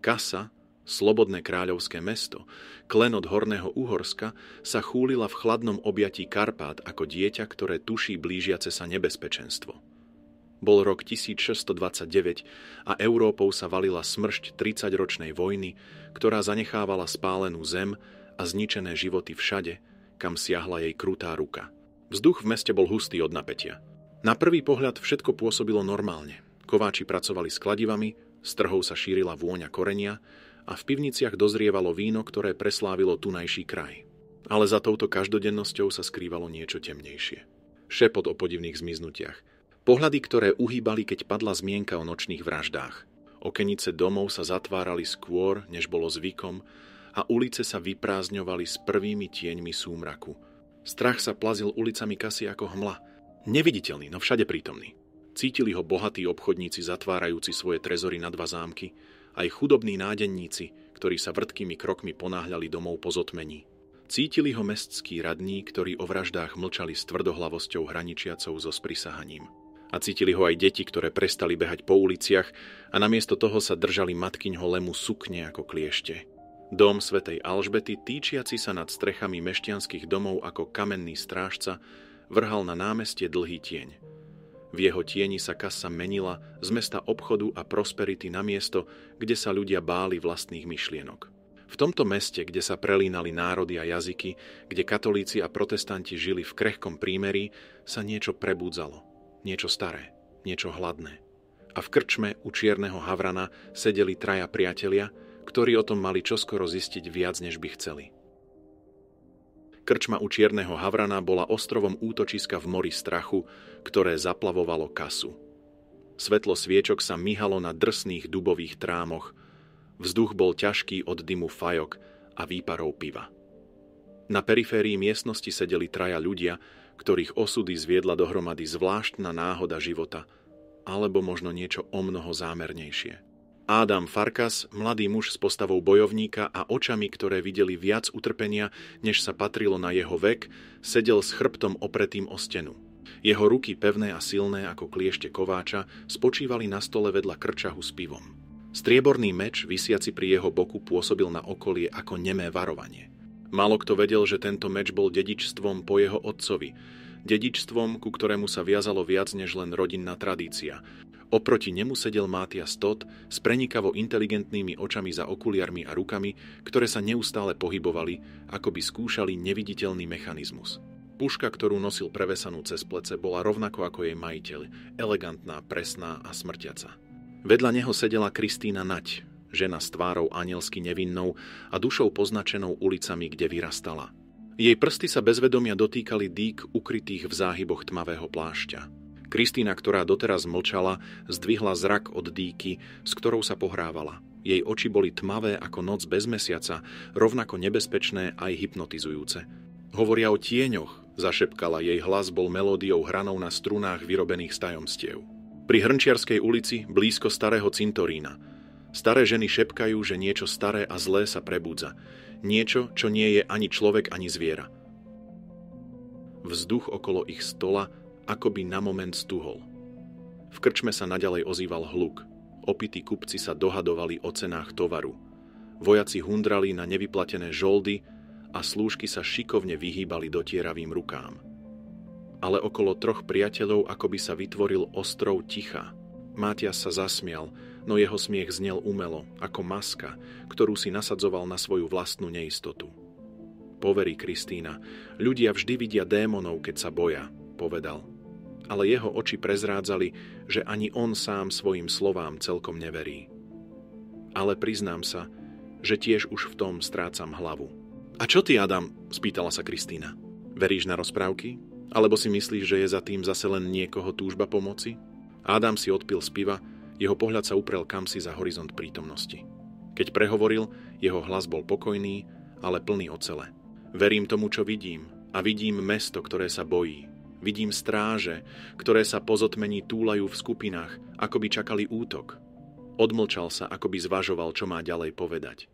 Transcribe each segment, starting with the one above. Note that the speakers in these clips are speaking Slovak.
Kasa, slobodné kráľovské mesto, klenot Horného Uhorska, sa chúlila v chladnom objatí Karpát ako dieťa, ktoré tuší blížiace sa nebezpečenstvo. Bol rok 1629 a Európou sa valila smršť 30-ročnej vojny, ktorá zanechávala spálenú zem a zničené životy všade, kam siahla jej krutá ruka. Vzduch v meste bol hustý od napätia. Na prvý pohľad všetko pôsobilo normálne. Kováči pracovali s kladivami, z trhov sa šírila vôňa korenia a v pivniciach dozrievalo víno, ktoré preslávilo tunajší kraj. Ale za touto každodennosťou sa skrývalo niečo temnejšie. Šepot o podivných zmiznutiach. Pohľady, ktoré uhýbali, keď padla zmienka o nočných vraždách. Okenice domov sa zatvárali skôr, než bolo zvykom, a ulice sa vyprázdňovali s prvými tieňmi súmraku. Strach sa plazil ulicami Kasy ako hmla. Neviditeľný, no všade prítomný. Cítili ho bohatí obchodníci zatvárajúci svoje trezory na dva zámky, aj chudobní nádenníci, ktorí sa vrtkými krokmi ponáhľali domov po zotmení. Cítili ho mestskí radní, ktorí o vraždách mlčali s tvrdohlavosťou hraničiacou so sprisahaním. A cítili ho aj deti, ktoré prestali behať po uliciach a namiesto toho sa držali matkyňho lemu sukne ako kliešte. Dom svätej Alžbety, týčiaci sa nad strechami mešťanských domov ako kamenný strážca, vrhal na námestie dlhý tieň. V jeho tieni sa Kasa menila z mesta obchodu a prosperity na miesto, kde sa ľudia báli vlastných myšlienok. V tomto meste, kde sa prelínali národy a jazyky, kde katolíci a protestanti žili v krehkom prímerí, sa niečo prebúdzalo. Niečo staré, niečo hladné. A v krčme u čierneho havrana sedeli traja priatelia, ktorí o tom mali čoskoro zistiť viac, než by chceli. Krčma u čierneho havrana bola ostrovom útočiska v mori strachu, ktoré zaplavovalo Kasu. Svetlo sviečok sa myhalo na drsných dubových trámoch. Vzduch bol ťažký od dymu fajok a výparov piva. Na periférii miestnosti sedeli traja ľudia, ktorých osudy zviedla dohromady zvláštna náhoda života, alebo možno niečo omnoho zámernejšie. Ádám Farkas, mladý muž s postavou bojovníka a očami, ktoré videli viac utrpenia, než sa patrilo na jeho vek, sedel s chrbtom opretým o stenu. Jeho ruky, pevné a silné ako kliešte kováča, spočívali na stole vedľa krčahu s pivom. Strieborný meč, visiaci pri jeho boku, pôsobil na okolie ako nemé varovanie. Málo kto vedel, že tento meč bol dedičstvom po jeho otcovi, dedičstvom, ku ktorému sa viazalo viac než len rodinná tradícia. Oproti nemu sedel Mátias Todt s prenikavo inteligentnými očami za okuliarmi a rukami, ktoré sa neustále pohybovali, ako by skúšali neviditeľný mechanizmus. Puška, ktorú nosil prevesanú cez plece, bola rovnako ako jej majiteľ, elegantná, presná a smrtiaca. Vedľa neho sedela Kristína Nať, žena s tvárou anielsky nevinnou a dušou poznačenou ulicami, kde vyrastala. Jej prsty sa bez vedomia dotýkali dýk ukrytých v záhyboch tmavého plášťa. Kristína, ktorá doteraz mlčala, zdvihla zrak od dýky, s ktorou sa pohrávala. Jej oči boli tmavé ako noc bez mesiaca, rovnako nebezpečné aj hypnotizujúce. Hovoria o tieňoch, zašepkala, jej hlas bol melódiou hranou na strunách vyrobených z tajomstiev. Pri Hrnčiarskej ulici, blízko starého cintorína. Staré ženy šepkajú, že niečo staré a zlé sa prebúdza. Niečo, čo nie je ani človek, ani zviera. Vzduch okolo ich stola akoby na moment stuhol. V krčme sa naďalej ozýval hluk. Opití kupci sa dohadovali o cenách tovaru. Vojaci hundrali na nevyplatené žoldy a slúžky sa šikovne vyhýbali dotieravým rukám. Ale okolo troch priateľov akoby sa vytvoril ostrov ticha. Mátias sa zasmial, no jeho smiech znel umelo, ako maska, ktorú si nasadzoval na svoju vlastnú neistotu. Poverí Kristína, ľudia vždy vidia démonov, keď sa boja, povedal. Ale jeho oči prezrádzali, že ani on sám svojim slovám celkom neverí. Ale priznám sa, že tiež už v tom strácam hlavu. A čo ty, Adam? Spýtala sa Kristína. Veríš na rozprávky? Alebo si myslíš, že je za tým zase len niekoho túžba pomoci? Adam si odpil z piva, jeho pohľad sa uprel kamsi za horizont prítomnosti. Keď prehovoril, jeho hlas bol pokojný, ale plný ocele. Verím tomu, čo vidím, a vidím mesto, ktoré sa bojí. Vidím stráže, ktoré sa po zotmení túlajú v skupinách, ako by čakali útok. Odmlčal sa, ako by zvažoval, čo má ďalej povedať.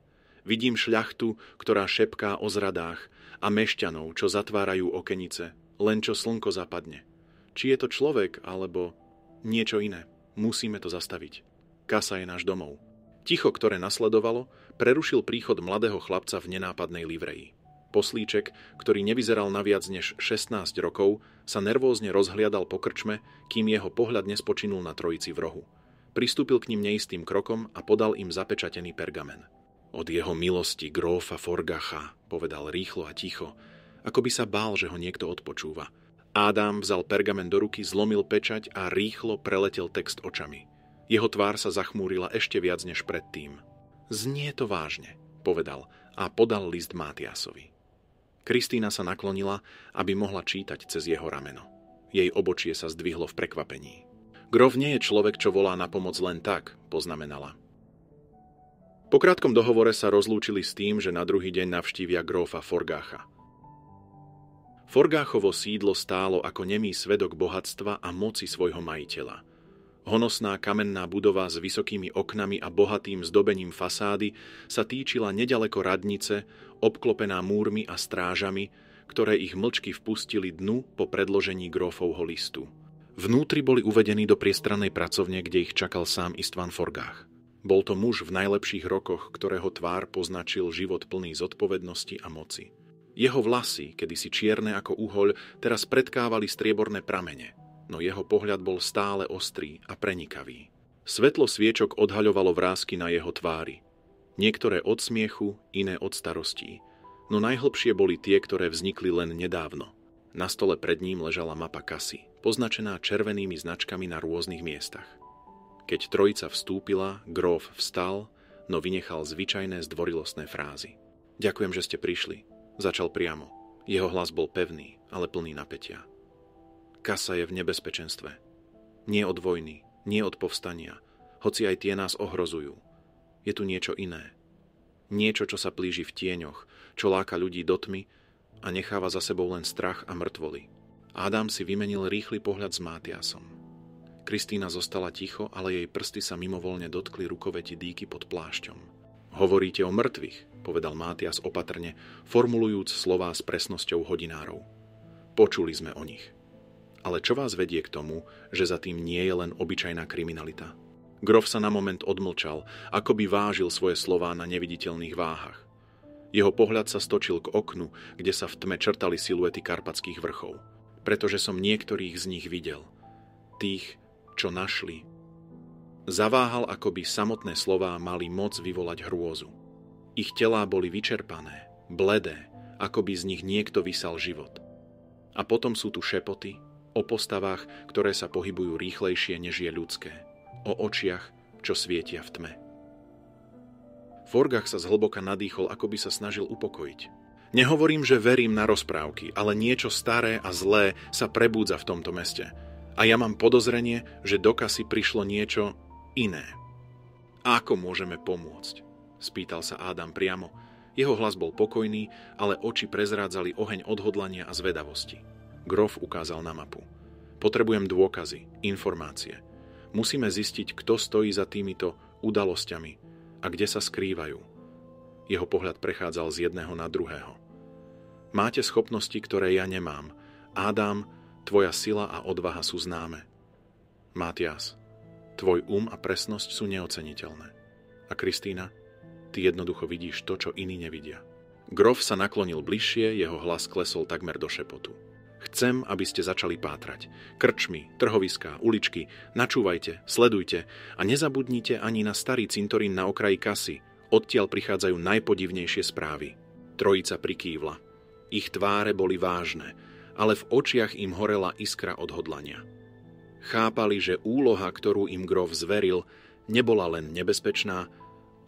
Vidím šľachtu, ktorá šepká o zradách, a mešťanov, čo zatvárajú okenice, len čo slnko zapadne. Či je to človek, alebo niečo iné. Musíme to zastaviť. Kasa je náš domov. Ticho, ktoré nasledovalo, prerušil príchod mladého chlapca v nenápadnej livreji. Poslíček, ktorý nevyzeral na viac než 16 rokov, sa nervózne rozhliadal po krčme, kým jeho pohľad nespočinul na trojici v rohu. Pristúpil k ním neistým krokom a podal im zapečatený pergamen. Od jeho milosti grófa Forgacha, povedal rýchlo a ticho, ako by sa bál, že ho niekto odpočúva. Ádám vzal pergamen do ruky, zlomil pečať a rýchlo preletel text očami. Jeho tvár sa zachmúrila ešte viac než predtým. Znie to vážne, povedal a podal list Mátiasovi. Kristína sa naklonila, aby mohla čítať cez jeho rameno. Jej obočie sa zdvihlo v prekvapení. Grof nie je človek, čo volá na pomoc len tak, poznamenala. Po krátkom dohovore sa rozlúčili s tým, že na druhý deň navštívia grófa Forgacha. Forgáchovo sídlo stálo ako nemý svedok bohatstva a moci svojho majiteľa. Honosná kamenná budova s vysokými oknami a bohatým zdobením fasády sa týčila neďaleko radnice, obklopená múrmi a strážami, ktoré ich mlčky vpustili dnu po predložení grófovho listu. Vnútri boli uvedení do priestrannej pracovne, kde ich čakal sám István Forgách. Bol to muž v najlepších rokoch, ktorého tvár poznačil život plný zodpovednosti a moci. Jeho vlasy, kedysi čierne ako uhoľ, teraz predkávali strieborné pramene, no jeho pohľad bol stále ostrý a prenikavý. Svetlo sviečok odhaľovalo vrásky na jeho tvári. Niektoré od smiechu, iné od starostí. No najhlbšie boli tie, ktoré vznikli len nedávno. Na stole pred ním ležala mapa kasy, poznačená červenými značkami na rôznych miestach. Keď trojica vstúpila, gróf vstal, no vynechal zvyčajné zdvorilostné frázy. Ďakujem, že ste prišli, začal priamo. Jeho hlas bol pevný, ale plný napätia. Kasa je v nebezpečenstve. Nie od vojny, nie od povstania, hoci aj tie nás ohrozujú. Je tu niečo iné. Niečo, čo sa plíži v tieňoch, čo láka ľudí do tmy a necháva za sebou len strach a mŕtvoly. Ádám si vymenil rýchly pohľad s Mátiasom. Kristína zostala ticho, ale jej prsty sa mimovoľne dotkli rukoveti dýky pod plášťom. Hovoríte o mŕtvych, povedal Mátias opatrne, formulujúc slová s presnosťou hodinárov. Počuli sme o nich. Ale čo vás vedie k tomu, že za tým nie je len obyčajná kriminalita? Grof sa na moment odmlčal, ako by vážil svoje slová na neviditeľných váhach. Jeho pohľad sa stočil k oknu, kde sa v tme črtali siluety karpatských vrchov. Pretože som niektorých z nich videl. Tých, čo našli. Zaváhal, ako by samotné slová mali moc vyvolať hrôzu. Ich telá boli vyčerpané, bledé, ako by z nich niekto vysal život. A potom sú tu šepoty, o postavách, ktoré sa pohybujú rýchlejšie, než je ľudské. O očiach, čo svietia v tme. Forgach sa zhlboka nadýchol, ako by sa snažil upokojiť. Nehovorím, že verím na rozprávky, ale niečo staré a zlé sa prebúdza v tomto meste. A ja mám podozrenie, že do kasy prišlo niečo iné. Ako môžeme pomôcť? Spýtal sa Ádám priamo. Jeho hlas bol pokojný, ale oči prezrádzali oheň odhodlania a zvedavosti. Grof ukázal na mapu. Potrebujem dôkazy, informácie. Musíme zistiť, kto stojí za týmito udalosťami a kde sa skrývajú. Jeho pohľad prechádzal z jedného na druhého. Máte schopnosti, ktoré ja nemám. Ádám, tvoja sila a odvaha sú známe. Mátias, tvoj a presnosť sú neoceniteľné. A Kristína, ty jednoducho vidíš to, čo iní nevidia. Grof sa naklonil bližšie, jeho hlas klesol takmer do šepotu. Chcem, aby ste začali pátrať. Krčmy, trhoviská, uličky, načúvajte, sledujte a nezabudnite ani na starý cintorín na okraji kasy. Odtiaľ prichádzajú najpodivnejšie správy. Trojica prikývla. Ich tváre boli vážne, ale v očiach im horela iskra odhodlania. Chápali, že úloha, ktorú im grof zveril, nebola len nebezpečná,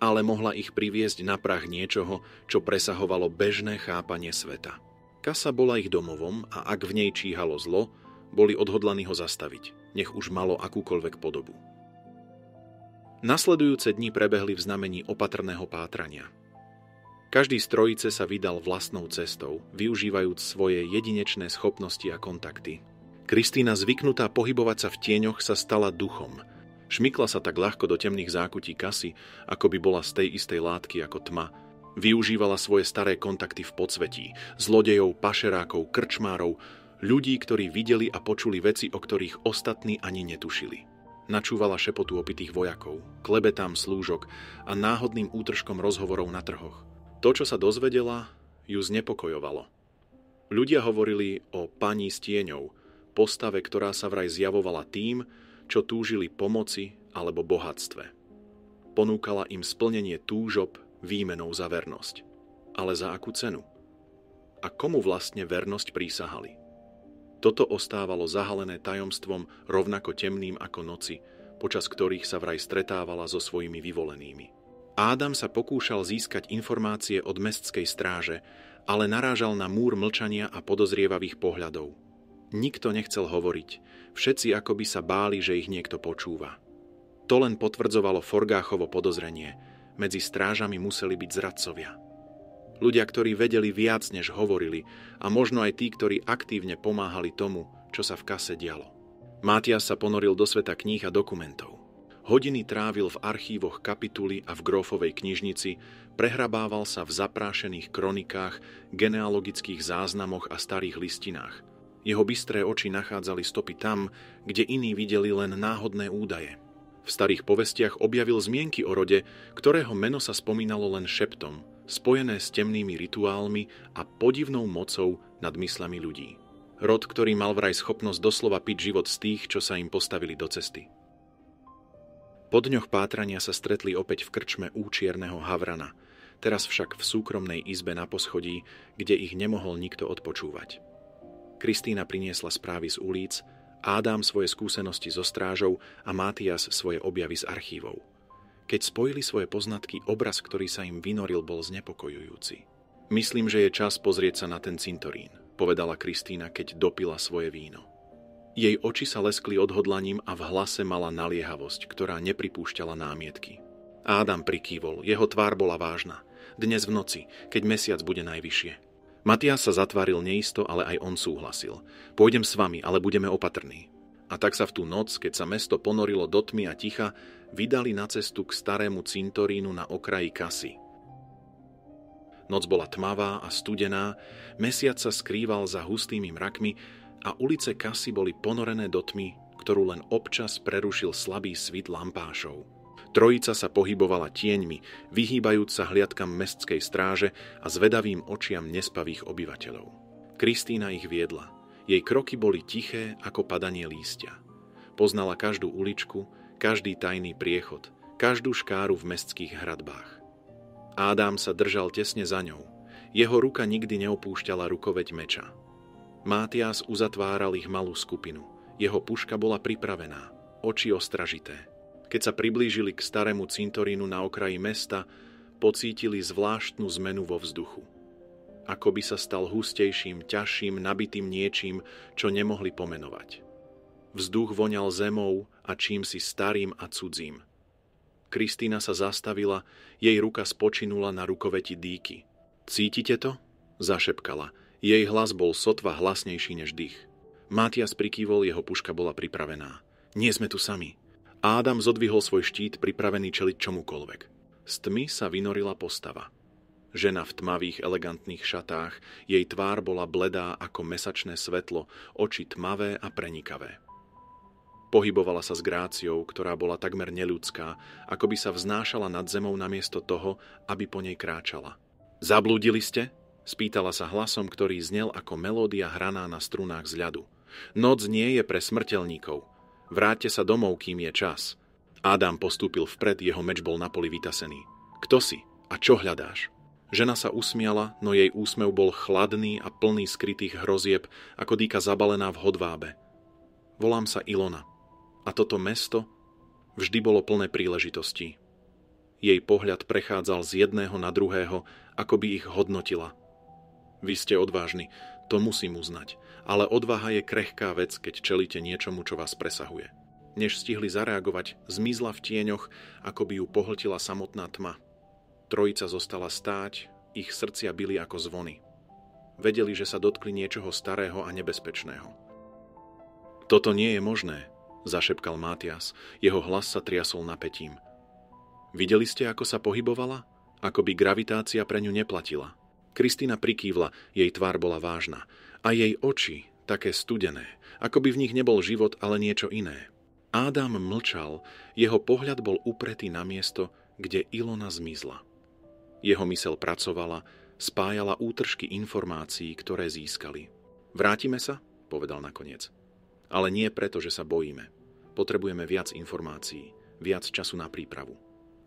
ale mohla ich priviesť na prah niečoho, čo presahovalo bežné chápanie sveta. Kasa bola ich domovom a ak v nej číhalo zlo, boli odhodlaní ho zastaviť, nech už malo akúkoľvek podobu. Nasledujúce dni prebehli v znamení opatrného pátrania. Každý z trojice sa vydal vlastnou cestou, využívajúc svoje jedinečné schopnosti a kontakty. Kristína, zvyknutá pohybovať sa v tieňoch, sa stala duchom. Šmykla sa tak ľahko do temných zákutí kasy, ako by bola z tej istej látky ako tma. Využívala svoje staré kontakty v podsvetí, zlodejov, pašerákov, krčmárov, ľudí, ktorí videli a počuli veci, o ktorých ostatní ani netušili. Načúvala šepotu opitých vojakov, klebetám slúžok a náhodným útržkom rozhovorov na trhoch. To, čo sa dozvedela, ju znepokojovalo. Ľudia hovorili o pani s tieňou, postave, ktorá sa vraj zjavovala tým, čo túžili pomoci alebo bohatstve. Ponúkala im splnenie túžob výmenou za vernosť. Ale za akú cenu? A komu vlastne vernosť prísahali? Toto ostávalo zahalené tajomstvom rovnako temným ako noci, počas ktorých sa vraj stretávala so svojimi vyvolenými. Ádam sa pokúšal získať informácie od mestskej stráže, ale narážal na múr mlčania a podozrievavých pohľadov. Nikto nechcel hovoriť, všetci akoby sa báli, že ich niekto počúva. To len potvrdzovalo Forgáchovo podozrenie, medzi strážami museli byť zradcovia. Ľudia, ktorí vedeli viac, než hovorili, a možno aj tí, ktorí aktívne pomáhali tomu, čo sa v kase dialo. Mátias sa ponoril do sveta kníh a dokumentov. Hodiny trávil v archívoch kapituly a v Grófovej knižnici, prehrabával sa v zaprášených kronikách, genealogických záznamoch a starých listinách. Jeho bystré oči nachádzali stopy tam, kde iní videli len náhodné údaje. V starých povestiach objavil zmienky o rode, ktorého meno sa spomínalo len šeptom, spojené s temnými rituálmi a podivnou mocou nad myslami ľudí. Rod, ktorý mal vraj schopnosť doslova piť život z tých, čo sa im postavili do cesty. Po dňoch pátrania sa stretli opäť v krčme účierneho Havrana, teraz však v súkromnej izbe na poschodí, kde ich nemohol nikto odpočúvať. Kristína priniesla správy z ulic, Ádám svoje skúsenosti so strážou a Mátias svoje objavy z archívov. Keď spojili svoje poznatky, obraz, ktorý sa im vynoril, bol znepokojujúci. Myslím, že je čas pozrieť sa na ten cintorín, povedala Kristína, keď dopila svoje víno. Jej oči sa leskli odhodlaním a v hlase mala naliehavosť, ktorá nepripúšťala námietky. Ádam prikývol, jeho tvár bola vážna. Dnes v noci, keď mesiac bude najvyššie. Matias sa zatváril neisto, ale aj on súhlasil. Pôjdem s vami, ale budeme opatrní. A tak sa v tú noc, keď sa mesto ponorilo do tmy a ticha, vydali na cestu k starému cintorínu na okraji Kasy. Noc bola tmavá a studená, mesiac sa skrýval za hustými mrakmi a ulice Kasy boli ponorené do tmy, ktorú len občas prerušil slabý svit lampášov. Trojica sa pohybovala tieňmi, vyhýbajúc sa hliadkam mestskej stráže a zvedavým očiam nespavých obyvateľov. Kristína ich viedla. Jej kroky boli tiché ako padanie lístia. Poznala každú uličku, každý tajný priechod, každú škáru v mestských hradbách. Ádám sa držal tesne za ňou. Jeho ruka nikdy neopúšťala rukoveď meča. Mátias uzatváral ich malú skupinu. Jeho puška bola pripravená, oči ostražité. Keď sa priblížili k starému cintorínu na okraji mesta, pocítili zvláštnu zmenu vo vzduchu. Ako by sa stal hustejším, ťažším, nabitým niečím, čo nemohli pomenovať. Vzduch voňal zemou a čímsi starým a cudzím. Kristína sa zastavila, jej ruka spočinula na rukoveti dýky. Cítite to? Zašepkala. Jej hlas bol sotva hlasnejší než dých. Mátias prikývol, jeho puška bola pripravená. Nie sme tu sami. Ádam zodvihol svoj štít, pripravený čeliť čomukoľvek. Z tmy sa vynorila postava. Žena v tmavých, elegantných šatách, jej tvár bola bledá ako mesačné svetlo, oči tmavé a prenikavé. Pohybovala sa s gráciou, ktorá bola takmer neľudská, ako by sa vznášala nad zemou namiesto toho, aby po nej kráčala. Zablúdili ste? Spýtala sa hlasom, ktorý znel ako melódia hraná na strunách z ľadu. Noc nie je pre smrteľníkov. Vráťte sa domov, kým je čas. Ádám postúpil vpred, jeho meč bol na poli vytasený. Kto si? A čo hľadáš? Žena sa usmiala, no jej úsmev bol chladný a plný skrytých hrozieb, ako dýka zabalená v hodvábe. Volám sa Ilona. A toto mesto vždy bolo plné príležitostí. Jej pohľad prechádzal z jedného na druhého, ako by ich hodnotila. Vy ste odvážni, to musím uznať, ale odvaha je krehká vec, keď čelíte niečomu, čo vás presahuje. Než stihli zareagovať, zmizla v tieňoch, ako by ju pohltila samotná tma. Trojica zostala stáť, ich srdcia bili ako zvony. Vedeli, že sa dotkli niečoho starého a nebezpečného. Toto nie je možné, zašepkal Mátias, jeho hlas sa triasol napätím. Videli ste, ako sa pohybovala? Ako by gravitácia pre ňu neplatila. Kristína prikývla, jej tvár bola vážna. A jej oči, také studené, ako by v nich nebol život, ale niečo iné. Ádám mlčal, jeho pohľad bol upretý na miesto, kde Ilona zmizla. Jeho myseľ pracovala, spájala útržky informácií, ktoré získali. Vrátime sa? Povedal nakoniec. Ale nie preto, že sa bojíme. Potrebujeme viac informácií, viac času na prípravu.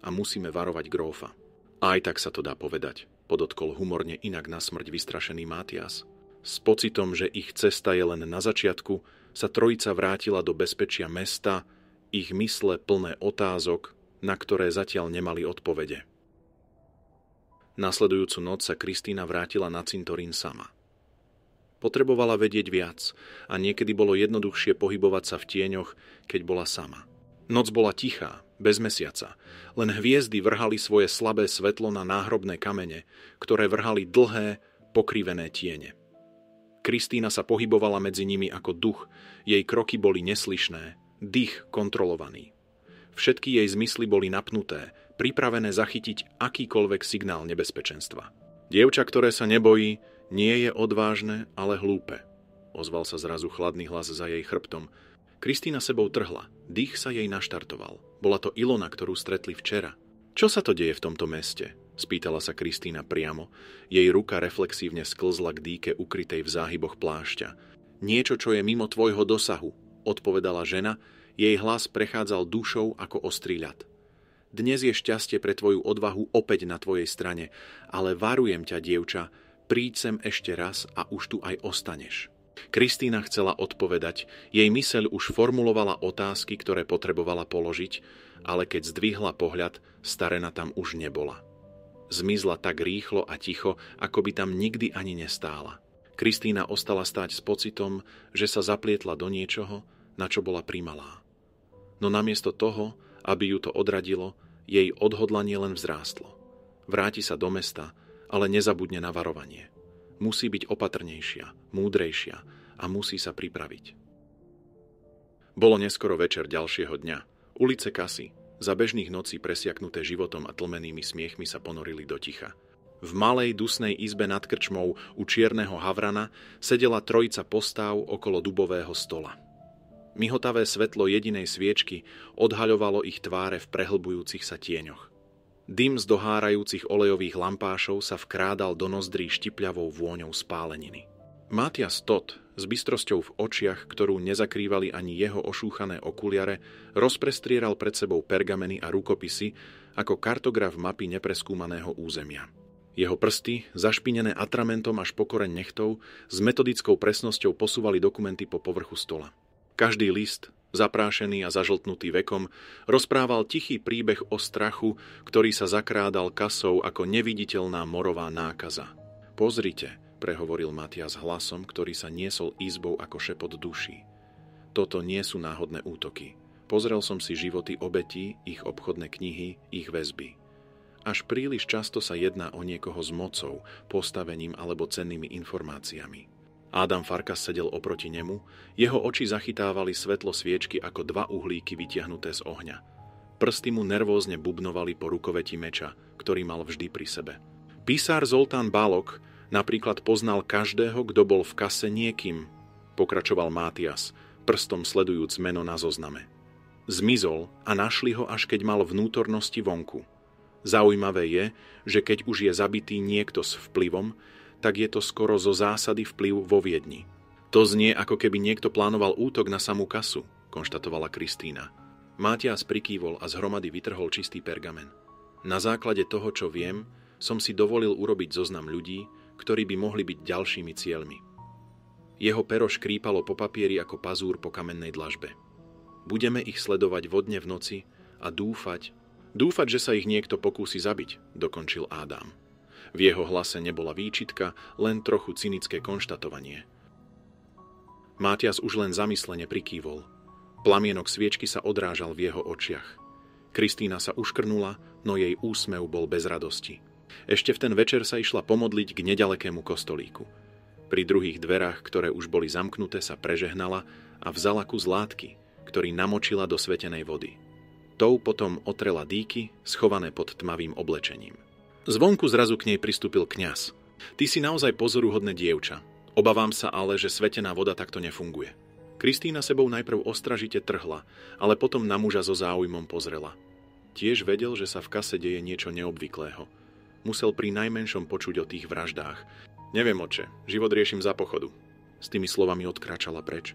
A musíme varovať grófa. Aj tak sa to dá povedať, podotkol humorne inak na smrť vystrašený Mátias. S pocitom, že ich cesta je len na začiatku, sa trojica vrátila do bezpečia mesta, ich mysle plné otázok, na ktoré zatiaľ nemali odpovede. Nasledujúcu noc sa Kristína vrátila na cintorín sama. Potrebovala vedieť viac a niekedy bolo jednoduchšie pohybovať sa v tieňoch, keď bola sama. Noc bola tichá, bez mesiaca, len hviezdy vrhali svoje slabé svetlo na náhrobné kamene, ktoré vrhali dlhé, pokrivené tiene. Kristína sa pohybovala medzi nimi ako duch, jej kroky boli neslyšné, dých kontrolovaný. Všetky jej zmysly boli napnuté, pripravené zachytiť akýkoľvek signál nebezpečenstva. Dievča, ktoré sa nebojí, nie je odvážne, ale hlúpe, ozval sa zrazu chladný hlas za jej chrbtom. Kristína sebou trhla, dých sa jej naštartoval. Bola to Ilona, ktorú stretli včera. Čo sa to deje v tomto meste? Spýtala sa Kristína priamo. Jej ruka reflexívne sklzla k dýke ukrytej v záhyboch plášťa. Niečo, čo je mimo tvojho dosahu, odpovedala žena, jej hlas prechádzal dušou ako ostrý ľad. Dnes je šťastie pre tvoju odvahu opäť na tvojej strane, ale varujem ťa, dievča, príď sem ešte raz a už tu aj ostaneš. Kristína chcela odpovedať, jej myseľ už formulovala otázky, ktoré potrebovala položiť, ale keď zdvihla pohľad, starena tam už nebola. Zmizla tak rýchlo a ticho, ako by tam nikdy ani nestála. Kristína ostala stáť s pocitom, že sa zaplietla do niečoho, na čo bola primalá. No namiesto toho, aby ju to odradilo, jej odhodlanie len vzrástlo. Vráti sa do mesta, ale nezabudne na varovanie. Musí byť opatrnejšia, múdrejšia a musí sa pripraviť. Bolo neskoro večer ďalšieho dňa. Ulice Kasy, za bežných nocí presiaknuté životom a tlmenými smiechmi, sa ponorili do ticha. V malej dusnej izbe nad krčmou u čierneho havrana sedela trojica postáv okolo dubového stola. Mihotavé svetlo jedinej sviečky odhaľovalo ich tváre v prehlbujúcich sa tieňoch. Dym z dohárajúcich olejových lampášov sa vkrádal do nozdrí štipľavou vôňou spáleniny. Mátias Todt s bystrosťou v očiach, ktorú nezakrývali ani jeho ošúchané okuliare, rozprestrieral pred sebou pergameny a rukopisy ako kartograf mapy nepreskúmaného územia. Jeho prsty, zašpinené atramentom až po koreň nechtov, s metodickou presnosťou posúvali dokumenty po povrchu stola. Každý list, zaprášený a zažltnutý vekom, rozprával tichý príbeh o strachu, ktorý sa zakrádal Kasou ako neviditeľná morová nákaza. Pozrite, prehovoril Mátias hlasom, ktorý sa niesol izbou ako šepot duší. Toto nie sú náhodné útoky. Pozrel som si životy obetí, ich obchodné knihy, ich väzby. Až príliš často sa jedná o niekoho s mocou, postavením alebo cennými informáciami. Ádám Farkas sedel oproti nemu, jeho oči zachytávali svetlo sviečky ako dva uhlíky vytiahnuté z ohňa. Prsty mu nervózne bubnovali po rukoveti meča, ktorý mal vždy pri sebe. Písár Zoltán Balog napríklad poznal každého, kto bol v Kase niekým, pokračoval Mátias, prstom sledujúc meno na zozname. Zmizol a našli ho, až keď mal vnútornosti vonku. Zaujímavé je, že keď už je zabitý niekto s vplyvom, tak je to skoro zo zásady vplyv vo Viedni. To znie, ako keby niekto plánoval útok na samú Kasu, konštatovala Kristína. Mátias prikývol a z hromady vytrhol čistý pergamen. Na základe toho, čo viem, som si dovolil urobiť zoznam ľudí, ktorí by mohli byť ďalšími cieľmi. Jeho pero škrípalo po papieri ako pazúr po kamennej dlažbe. Budeme ich sledovať vodne v noci a dúfať, že sa ich niekto pokúsi zabiť, dokončil Ádám. V jeho hlase nebola výčitka, len trochu cynické konštatovanie. Mátias už len zamyslene prikývol. Plamienok sviečky sa odrážal v jeho očiach. Kristína sa uškrnula, no jej úsmev bol bez radosti. Ešte v ten večer sa išla pomodliť k nedalekému kostolíku. Pri druhých dverách, ktoré už boli zamknuté, sa prežehnala a vzala kus látky, ktorý namočila do svetenej vody. Tou potom otrela dýky, schované pod tmavým oblečením. Zvonku zrazu k nej pristúpil kňaz. Ty si naozaj pozoruhodné dievča. Obávam sa ale, že svetená voda takto nefunguje. Kristína sebou najprv ostražite trhla, ale potom na muža so záujmom pozrela. Tiež vedel, že sa v kase deje niečo neobvyklého. Musel pri najmenšom počuť o tých vraždách. Neviem, oče, život riešim za pochodu. S tými slovami odkráčala preč.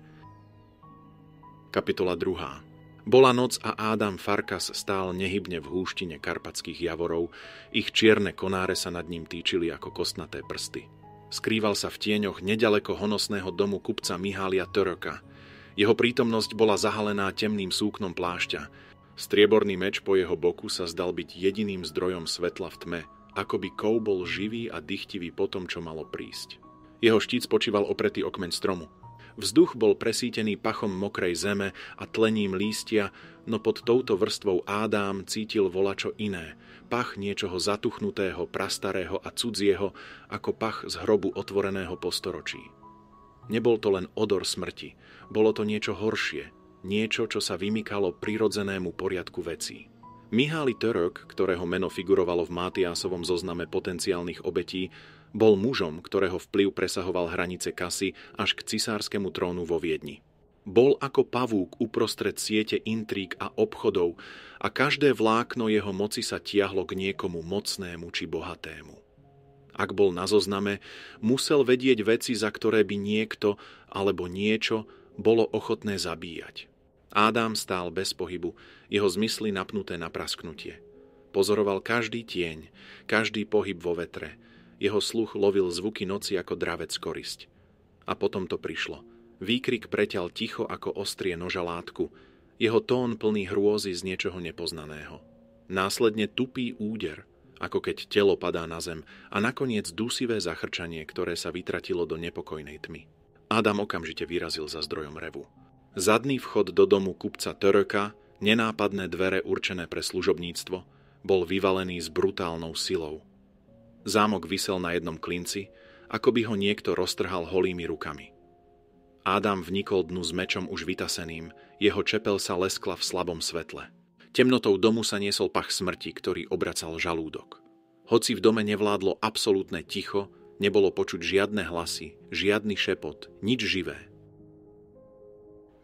Kapitola 2. Bola noc a Ádam Farkas stál nehybne v húštine karpatských javorov, ich čierne konáre sa nad ním týčili ako kostnaté prsty. Skrýval sa v tieňoch nedaleko honosného domu kupca Mihália Töröka. Jeho prítomnosť bola zahalená temným súknom plášťa. Strieborný meč po jeho boku sa zdal byť jediným zdrojom svetla v tme, ako by kov bol živý a dychtivý po tom, čo malo prísť. Jeho štít spočíval opretý o kmeň stromu. Vzduch bol presítený pachom mokrej zeme a tlením lístia, no pod touto vrstvou Ádám cítil volačo iné, pach niečoho zatuchnutého, prastarého a cudzieho, ako pach z hrobu otvoreného po storočí. Nebol to len odor smrti, bolo to niečo horšie, niečo, čo sa vymykalo prirodzenému poriadku vecí. Mihály Török, ktorého meno figurovalo v Mátiásovom zozname potenciálnych obetí, bol mužom, ktorého vplyv presahoval hranice Kasy až k cisárskemu trónu vo Viedni. Bol ako pavúk uprostred siete intríg a obchodov a každé vlákno jeho moci sa tiahlo k niekomu mocnému či bohatému. Ak bol na zozname, musel vedieť veci, za ktoré by niekto alebo niečo bolo ochotné zabíjať. Ádám stál bez pohybu, jeho zmysly napnuté na prasknutie. Pozoroval každý tieň, každý pohyb vo vetre. Jeho sluch lovil zvuky noci ako dravec korisť. A potom to prišlo. Výkrik preťal ticho ako ostrie noža látku. Jeho tón plný hrôzy z niečoho nepoznaného. Následne tupý úder, ako keď telo padá na zem, a nakoniec dusivé zachrčanie, ktoré sa vytratilo do nepokojnej tmy. Ádám okamžite vyrazil za zdrojom revu. Zadný vchod do domu kupca Töröka, nenápadné dvere určené pre služobníctvo, bol vyvalený s brutálnou silou. Zámok visel na jednom klinci, ako by ho niekto roztrhal holými rukami. Ádám vnikol dnu s mečom už vytaseným, jeho čepel sa leskla v slabom svetle. Temnotou domu sa niesol pach smrti, ktorý obracal žalúdok. Hoci v dome nevládlo absolútne ticho, nebolo počuť žiadne hlasy, žiadny šepot, nič živé.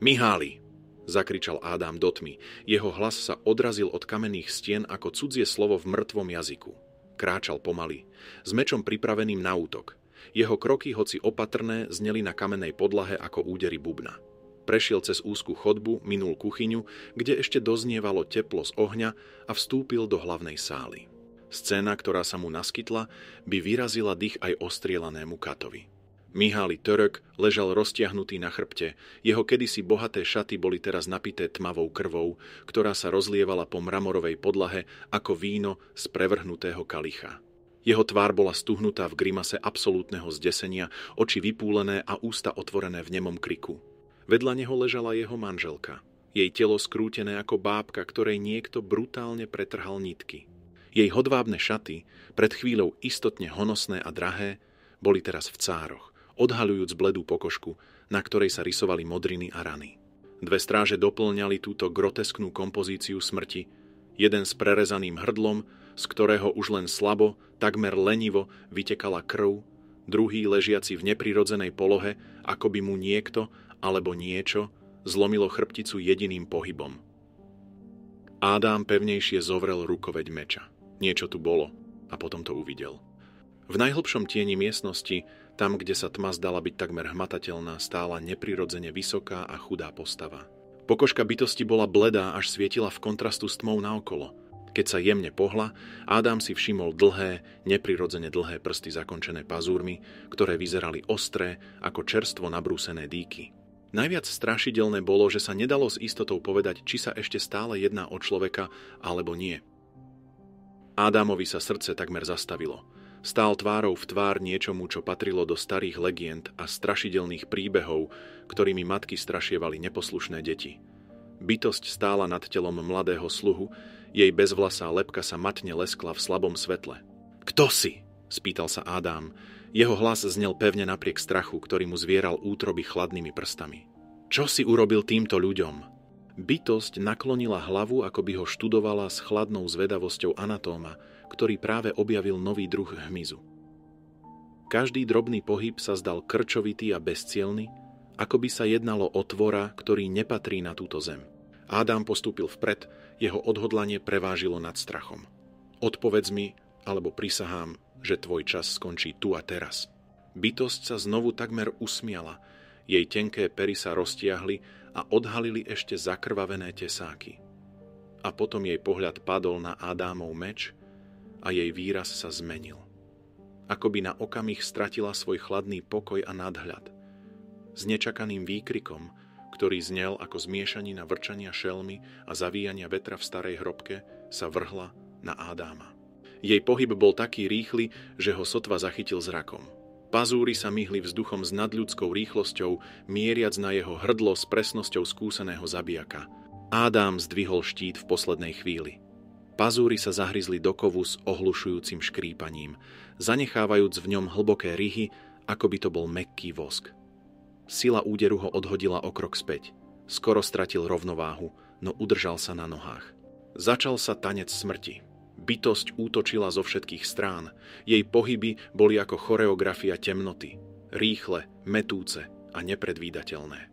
Mihály, zakričal Ádám do tmy. Jeho hlas sa odrazil od kamenných stien ako cudzie slovo v mŕtvom jazyku. Kráčal pomaly, s mečom pripraveným na útok. Jeho kroky, hoci opatrné, zneli na kamennej podlahe ako údery bubna. Prešiel cez úzku chodbu, minul kuchyňu, kde ešte doznievalo teplo z ohňa, a vstúpil do hlavnej sály. Scéna, ktorá sa mu naskytla, by vyrazila dých aj ostrielanému katovi. Mihály Török ležal roztiahnutý na chrbte, jeho kedysi bohaté šaty boli teraz napité tmavou krvou, ktorá sa rozlievala po mramorovej podlahe ako víno z prevrhnutého kalicha. Jeho tvár bola stuhnutá v grimase absolútneho zdesenia, oči vypúlené a ústa otvorené v nemom kriku. Vedľa neho ležala jeho manželka, jej telo skrútené ako bábka, ktorej niekto brutálne pretrhal nitky. Jej hodvábne šaty, pred chvíľou istotne honosné a drahé, boli teraz v cároch, odhaľujúc bledú pokožku, na ktorej sa rysovali modriny a rany. Dve stráže doplňali túto grotesknú kompozíciu smrti, jeden s prerezaným hrdlom, z ktorého už len slabo, takmer lenivo vytekala krv, druhý ležiaci v neprirodzenej polohe, ako by mu niekto alebo niečo zlomilo chrbticu jediným pohybom. Ádám pevnejšie zovrel rukoveď meča. Niečo tu bolo a potom to uvidel. V najhlbšom tieni miestnosti, tam, kde sa tma zdala byť takmer hmatateľná, stála neprirodzene vysoká a chudá postava. Pokožka bytosti bola bledá, až svietila v kontrastu s tmou naokolo. Keď sa jemne pohla, Ádám si všimol dlhé, neprirodzene dlhé prsty zakončené pazúrmi, ktoré vyzerali ostré ako čerstvo nabrúsené dýky. Najviac strašidelné bolo, že sa nedalo s istotou povedať, či sa ešte stále jedná o človeka, alebo nie. Ádámovi sa srdce takmer zastavilo. Stál tvárou v tvár niečomu, čo patrilo do starých legend a strašidelných príbehov, ktorými matky strašievali neposlušné deti. Bytosť stála nad telom mladého sluhu, jej bezvlasá lebka sa matne leskla v slabom svetle. Kto si? Spýtal sa Ádám. Jeho hlas znel pevne napriek strachu, ktorý mu zvieral útroby chladnými prstami. Čo si urobil týmto ľuďom? Bytosť naklonila hlavu, ako by ho študovala s chladnou zvedavosťou anatóma, ktorý práve objavil nový druh hmyzu. Každý drobný pohyb sa zdal krčovitý a bezcielny, ako by sa jednalo o tvora, ktorý nepatrí na túto zem. Ádám postúpil vpred, jeho odhodlanie prevážilo nad strachom. Odpovedz mi, alebo prisahám, že tvoj čas skončí tu a teraz. Bytosť sa znovu takmer usmiala, jej tenké pery sa roztiahli a odhalili ešte zakrvavené tesáky. A potom jej pohľad padol na Ádámov meč a jej výraz sa zmenil. Ako by na okamih stratila svoj chladný pokoj a nadhľad. S nečakaným výkrikom, ktorý znel ako zmiešanina vrčania šelmy a zavíjania vetra v starej hrobke, sa vrhla na Ádáma. Jej pohyb bol taký rýchly, že ho sotva zachytil zrakom. Pazúry sa myhli vzduchom s nadľudskou rýchlosťou, mieriac na jeho hrdlo s presnosťou skúseného zabijaka. Ádám zdvihol štít v poslednej chvíli. Pazúry sa zahryzli do kovu s ohlušujúcim škrípaním, zanechávajúc v ňom hlboké ryhy, ako by to bol mäkký vosk. Sila úderu ho odhodila o krok späť. Skoro stratil rovnováhu, no udržal sa na nohách. Začal sa tanec smrti. Bytosť útočila zo všetkých strán. Jej pohyby boli ako choreografia temnoty. Rýchle, metúce a nepredvídateľné.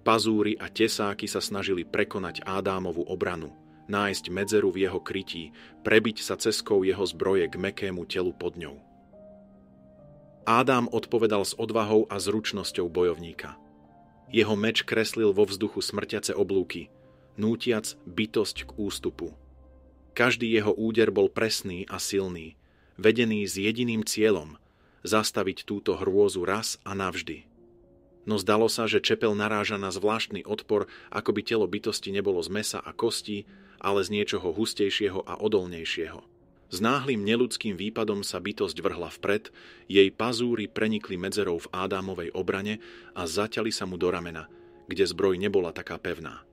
Pazúry a tesáky sa snažili prekonať Ádámovu obranu, nájsť medzeru v jeho krytí, prebiť sa ceskou jeho zbroje k mäkkému telu pod ňou. Ádám odpovedal s odvahou a zručnosťou bojovníka. Jeho meč kreslil vo vzduchu smrťace oblúky, nútiac bytosť k ústupu. Každý jeho úder bol presný a silný, vedený s jediným cieľom – zastaviť túto hrôzu raz a navždy. No zdalo sa, že čepel naráža na zvláštny odpor, ako by telo bytosti nebolo z mäsa a kostí, ale z niečoho hustejšieho a odolnejšieho. S náhlým neľudským výpadom sa bytosť vrhla vpred, jej pazúry prenikli medzerou v Ádámovej obrane a zaťali sa mu do ramena, kde zbroj nebola taká pevná.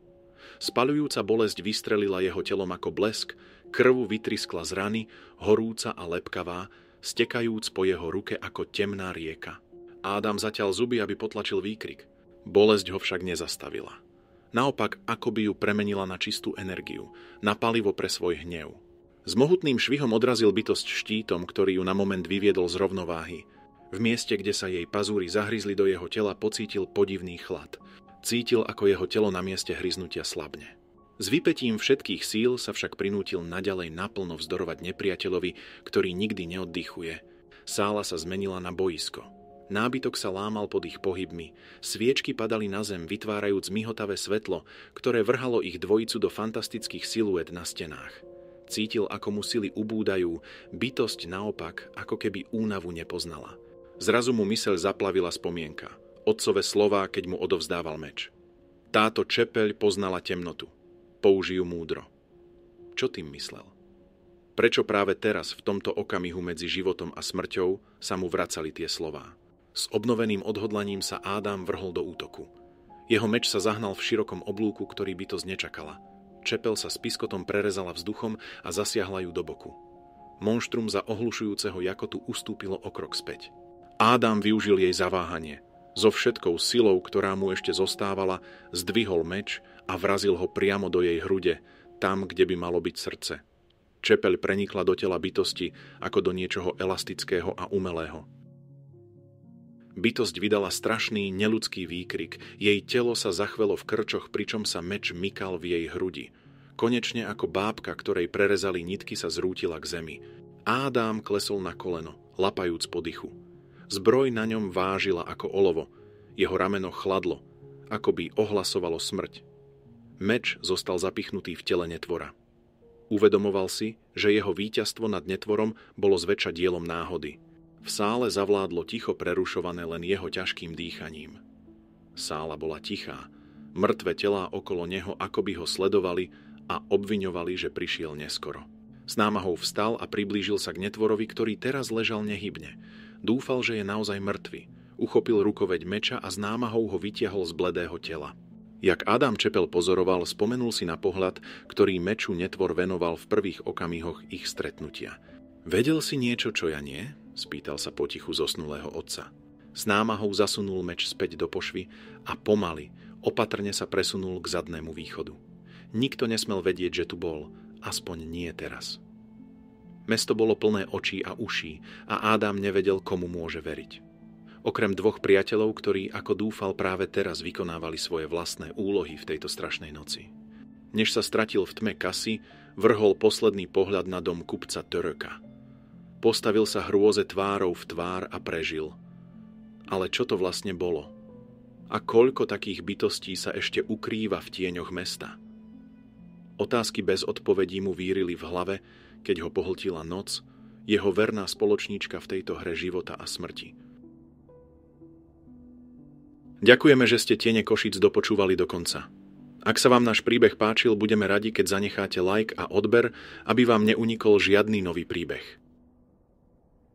Spaľujúca bolesť vystrelila jeho telom ako blesk, krv vytriskla z rany, horúca a lepkavá, stekajúc po jeho ruke ako temná rieka. Ádám zatiaľ zuby, aby potlačil výkrik. Bolesť ho však nezastavila. Naopak, ako by ju premenila na čistú energiu, na palivo pre svoj hnev. S mohutným švihom odrazil bytosť štítom, ktorý ju na moment vyviedol z rovnováhy. V mieste, kde sa jej pazúry zahryzli do jeho tela, pocítil podivný chlad. Cítil, ako jeho telo na mieste hryznutia slabne. S vypätím všetkých síl sa však prinútil naďalej naplno vzdorovať nepriateľovi, ktorý nikdy neoddychuje. Sála sa zmenila na boisko. Nábytok sa lámal pod ich pohybmi. Sviečky padali na zem, vytvárajúc mihotavé svetlo, ktoré vrhalo ich dvojicu do fantastických siluet na stenách. Cítil, ako mu sily ubúdajú, bytosť naopak, ako keby únavu nepoznala. Zrazu mu myseľ zaplavila spomienka. Otcové slová, keď mu odovzdával meč. Táto čepeľ poznala temnotu. Použiju múdro. Čo tým myslel? Prečo práve teraz, v tomto okamihu medzi životom a smrťou, sa mu vracali tie slová? S obnoveným odhodlaním sa Ádám vrhol do útoku. Jeho meč sa zahnal v širokom oblúku, ktorý bytosť nečakala. Čepel sa s piskotom prerezala vzduchom a zasiahla ju do boku. Monštrum za ohlušujúceho jakotu ustúpilo o krok späť. Ádám využil jej zaváhanie. So všetkou silou, ktorá mu ešte zostávala, zdvihol meč a vrazil ho priamo do jej hrude, tam, kde by malo byť srdce. Čepeľ prenikla do tela bytosti ako do niečoho elastického a umelého. Bytosť vydala strašný, neľudský výkrik. Jej telo sa zachvelo v krčoch, pričom sa meč mykal v jej hrudi. Konečne ako bábka, ktorej prerezali nitky, sa zrútila k zemi. Ádám klesol na koleno, lapajúc po dychu. Zbroj na ňom vážila ako olovo. Jeho rameno chladlo, ako by ohlasovalo smrť. Meč zostal zapichnutý v tele netvora. Uvedomoval si, že jeho víťazstvo nad netvorom bolo zväčša dielom náhody. V sále zavládlo ticho prerušované len jeho ťažkým dýchaním. Sála bola tichá. Mŕtve telá okolo neho ako by ho sledovali a obviňovali, že prišiel neskoro. S námahou vstal a priblížil sa k netvorovi, ktorý teraz ležal nehybne. Dúfal, že je naozaj mŕtvy. Uchopil rukoveď meča a s námahou ho vytiahol z bledého tela. Jak Ádám Čepel pozoroval, spomenul si na pohľad, ktorý meču netvor venoval v prvých okamihoch ich stretnutia. Vedel si niečo, čo ja nie? Spýtal sa potichu zosnulého otca. S námahou zasunul meč späť do pošvy a pomaly, opatrne sa presunul k zadnému východu. Nikto nesmel vedieť, že tu bol, aspoň nie teraz. Mesto bolo plné očí a uší a Ádám nevedel, komu môže veriť. Okrem dvoch priateľov, ktorí, ako dúfal, práve teraz vykonávali svoje vlastné úlohy v tejto strašnej noci. Než sa stratil v tme kasy, vrhol posledný pohľad na dom kupca Töröka. Postavil sa hrôze tvárou v tvár a prežil. Ale čo to vlastne bolo? A koľko takých bytostí sa ešte ukrýva v tieňoch mesta? Otázky bez odpovedí mu vírili v hlave, keď ho pohltila noc, jeho verná spoločníčka v tejto hre života a smrti. Ďakujeme, že ste Tiene Košíc dopočúvali do konca. Ak sa vám náš príbeh páčil, budeme radi, keď zanecháte like a odber, aby vám neunikol žiadny nový príbeh.